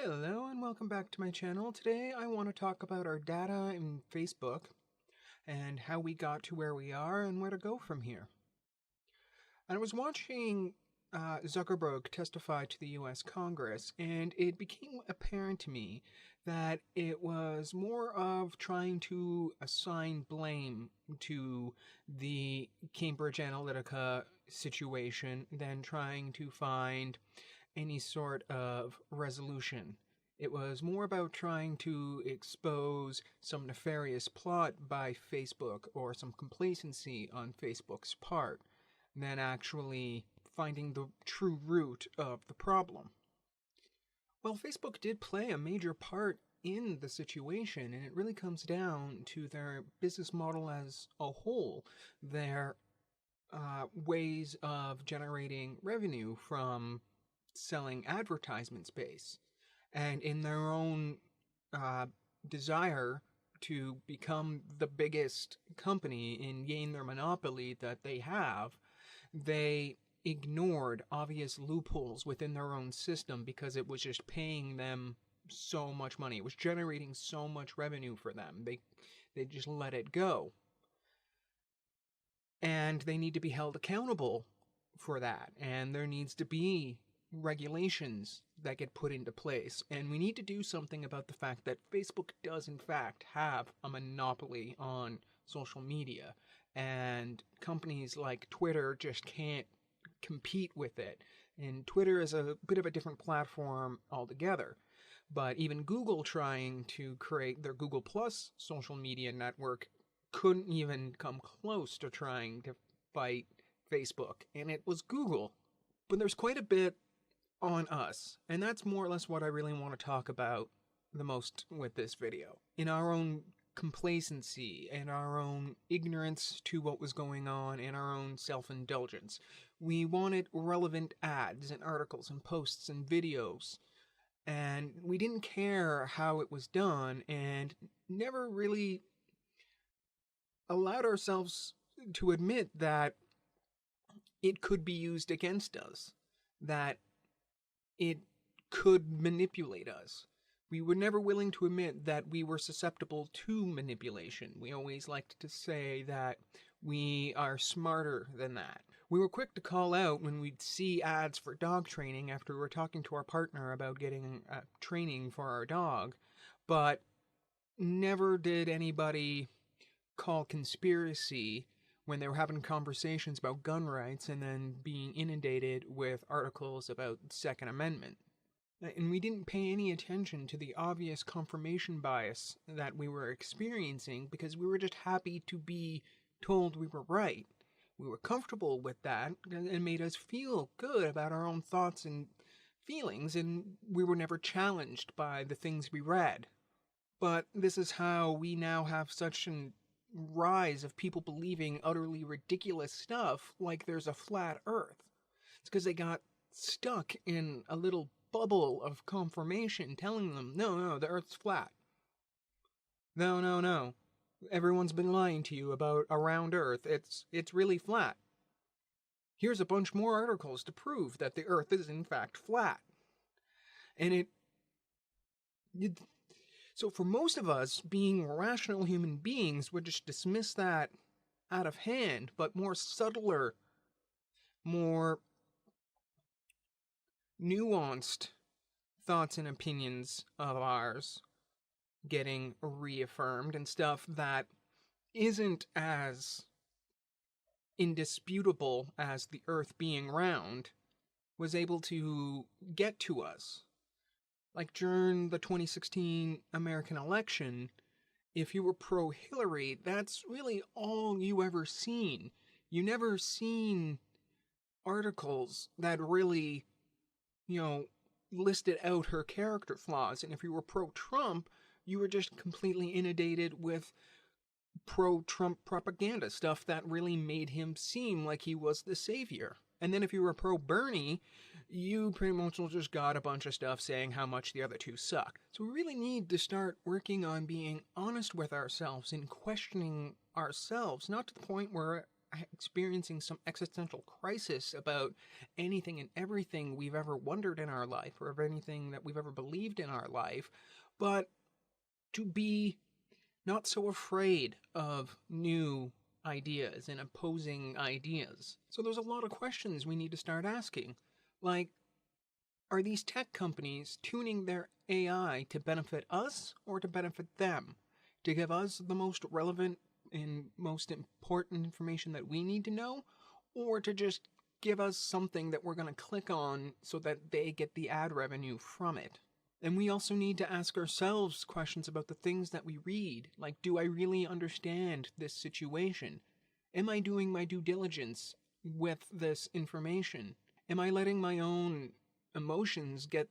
Hello and welcome back to my channel. Today I want to talk about our data in Facebook and how we got to where we are and where to go from here. I was watching Zuckerberg testify to the US Congress, and it became apparent to me that it was more of trying to assign blame to the Cambridge Analytica situation than trying to find any sort of resolution. It was more about trying to expose some nefarious plot by Facebook or some complacency on Facebook's part than actually finding the true root of the problem. Well, Facebook did play a major part in the situation, and it really comes down to their business model as a whole, their ways of generating revenue from selling advertisement space, and in their own desire to become the biggest company and gain their monopoly that they have, they ignored obvious loopholes within their own system because it was just paying them so much money. It was generating so much revenue for them. They just let it go. And they need to be held accountable for that. And there needs to be regulations that get put into place, and we need to do something about the fact that Facebook does in fact have a monopoly on social media, and companies like Twitter just can't compete with it. And Twitter is a bit of a different platform altogether, but even Google trying to create their Google Plus social media network couldn't even come close to trying to fight Facebook, and it was Google. But there's quite a bit on us, and that's more or less what I really want to talk about the most with this video. In our own complacency and our own ignorance to what was going on and our own self-indulgence. We wanted relevant ads and articles and posts and videos, and we didn't care how it was done and never really allowed ourselves to admit that it could be used against us, that it could manipulate us. We were never willing to admit that we were susceptible to manipulation. We always liked to say that we are smarter than that. We were quick to call out when we'd see ads for dog training after we were talking to our partner about getting training for our dog, but never did anybody call conspiracy when they were having conversations about gun rights and then being inundated with articles about the Second Amendment. And we didn't pay any attention to the obvious confirmation bias that we were experiencing because we were just happy to be told we were right. We were comfortable with that, and it made us feel good about our own thoughts and feelings, and we were never challenged by the things we read. But this is how we now have such an rise of people believing utterly ridiculous stuff like there's a flat earth. It's because they got stuck in a little bubble of confirmation telling them, no, the earth's flat. No, everyone's been lying to you about a round earth. It's really flat. Here's a bunch more articles to prove that the earth is in fact flat. And so for most of us, being rational human beings, would just dismiss that out of hand, but more subtler, more nuanced thoughts and opinions of ours getting reaffirmed and stuff that isn't as indisputable as the earth being round was able to get to us. Like during the 2016 American election, if you were pro-Hillary, that's really all you ever seen. You never seen articles that really, listed out her character flaws. And if you were pro-Trump, you were just completely inundated with pro-Trump propaganda, stuff that really made him seem like he was the savior. And then if you were pro-Bernie, you pretty much just got a bunch of stuff saying how much the other two suck. So we really need to start working on being honest with ourselves and questioning ourselves, not to the point where experiencing some existential crisis about anything and everything we've ever wondered in our life or of anything that we've ever believed in our life, but to be not so afraid of new ideas and opposing ideas. So there's a lot of questions we need to start asking. Like, are these tech companies tuning their AI to benefit us or to benefit them? To give us the most relevant and most important information that we need to know? Or to just give us something that we're going to click on so that they get the ad revenue from it? And we also need to ask ourselves questions about the things that we read. Like, do I really understand this situation? Am I doing my due diligence with this information? Am I letting my own emotions get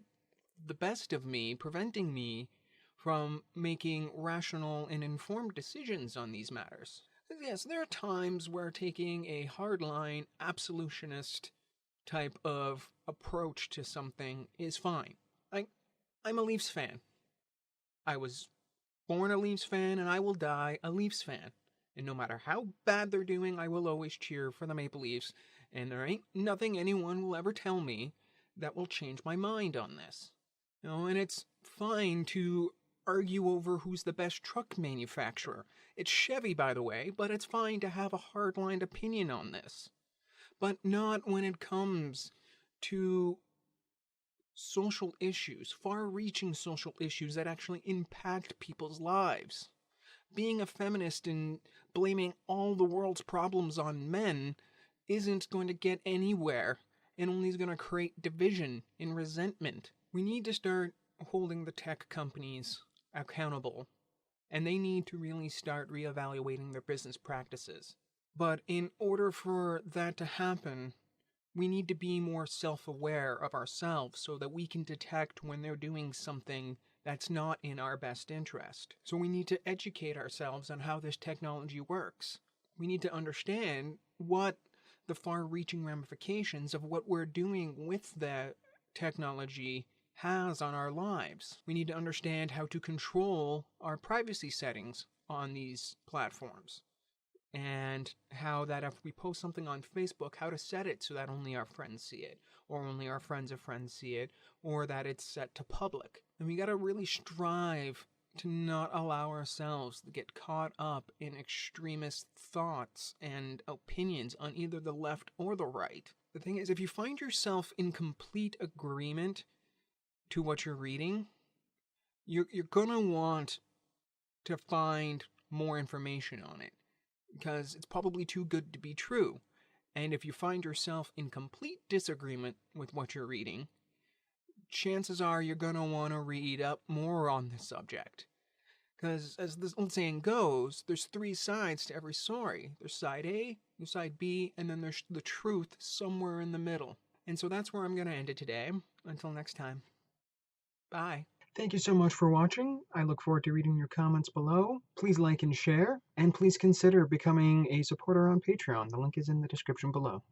the best of me, preventing me from making rational and informed decisions on these matters? Yes, there are times where taking a hardline, absolutionist type of approach to something is fine. I'm a Leafs fan. I was born a Leafs fan, and I will die a Leafs fan. And no matter how bad they're doing, I will always cheer for the Maple Leafs, and there ain't nothing anyone will ever tell me that will change my mind on this. And it's fine to argue over who's the best truck manufacturer. It's Chevy, by the way, but it's fine to have a hard-lined opinion on this. But not when it comes to social issues, far-reaching social issues that actually impact people's lives. Being a feminist and blaming all the world's problems on men isn't going to get anywhere and only is going to create division and resentment. We need to start holding the tech companies accountable, and they need to really start reevaluating their business practices. But in order for that to happen, we need to be more self-aware of ourselves so that we can detect when they're doing something that's not in our best interest. So we need to educate ourselves on how this technology works. We need to understand what the far-reaching ramifications of what we're doing with the technology has on our lives. We need to understand how to control our privacy settings on these platforms, and how that if we post something on Facebook, how to set it so that only our friends see it, or only our friends of friends see it, or that it's set to public. And we gotta really strive to not allow ourselves to get caught up in extremist thoughts and opinions on either the left or the right. The thing is, if you find yourself in complete agreement to what you're reading, you're gonna want to find more information on it, because it's probably too good to be true. And if you find yourself in complete disagreement with what you're reading, chances are you're going to want to read up more on the subject. Because as this old saying goes, there's three sides to every story. There's side A, there's side B, and then there's the truth somewhere in the middle. And so that's where I'm going to end it today. Until next time. Bye. Thank you so much for watching. I look forward to reading your comments below. Please like and share, and please consider becoming a supporter on Patreon. The link is in the description below.